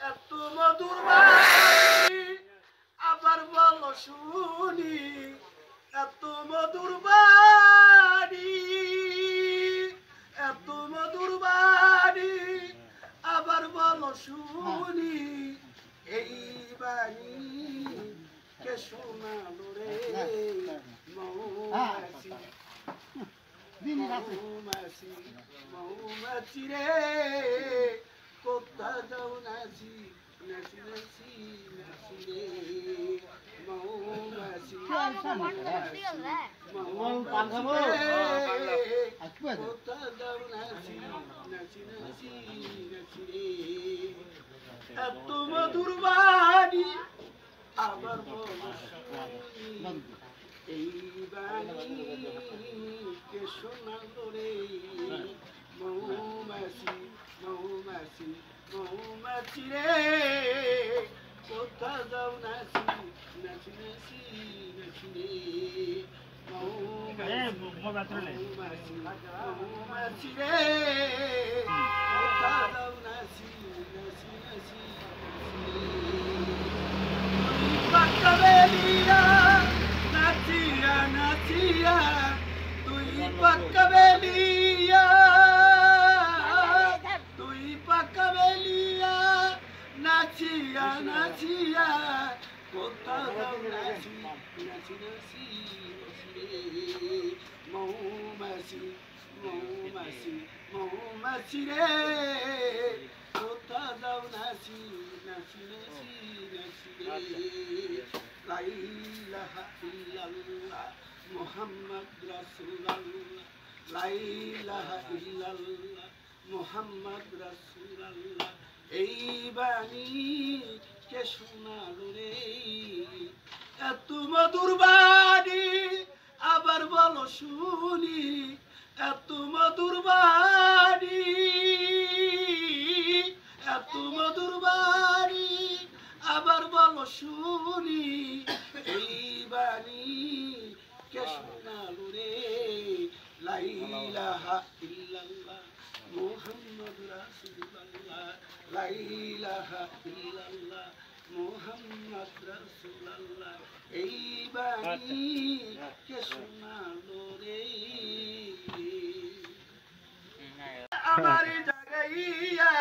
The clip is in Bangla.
এত মধুর বাণী আবার বলো শুনি, এত মধুর বাণী, এত মধুর বাণী আবার বলো শুনি, এই বাণী কে শোনালো রে মৌমাছি, মৌমাছি, মৌমাছি রে কোথা যাও নাচি, নাচি নাচি নাচি রে মৌমাছি, কোথা যাও নাচি, নাচি নাচি নাচি রে। এত মধুর বাণী আবার বলো শুনি, এই বাণী কে শোনালো রে মৌমাছি, মৌমাছি, মৌমাছি রে কোথা যাও নাচি, নাচি নাচি নাচি রে মৌমাছি, মৌমাছি রে কোথা যাও নাচি, নাচি নাচি পাকাবেলিয়া নাচিয়া নাচিয়া, তুই পাকাবেলিয়া, তুই পাকাবেলিয়া নাচিয়া নাচিয়া কোথা যাও নাচি, নাচি নাচি নাচি রে মৌমাছি, মৌমাছি, মৌমাছি রে কোথা যাও নাচি, নাচি নাচি নাচি রে। লা ইলাহা ইল্লাল্লাহ মুহাম্মদ রাসূলুল্লাহ, লা ইলাহা ইল্লাল্লাহ মুহাম্মদ রাসূলুল্লাহ, এই বাণী কে শোনালো রে, এত মধুর বাণী আবার বলো শুনি, এত মধুর বাণী, এত মধুর বাণী আবার বলো শুনি, এই বাণী কে শোনালো রে লা ইলাহা ইল্লাল্লাহ মুহাম্মদ রাসূলুল্লাহ, লা ইলাহা ইল্লাল্লাহ মুহাম্মদ রাসূলুল্লাহ, এই বাণী কে শোনালো রে আমার জাগাইয়া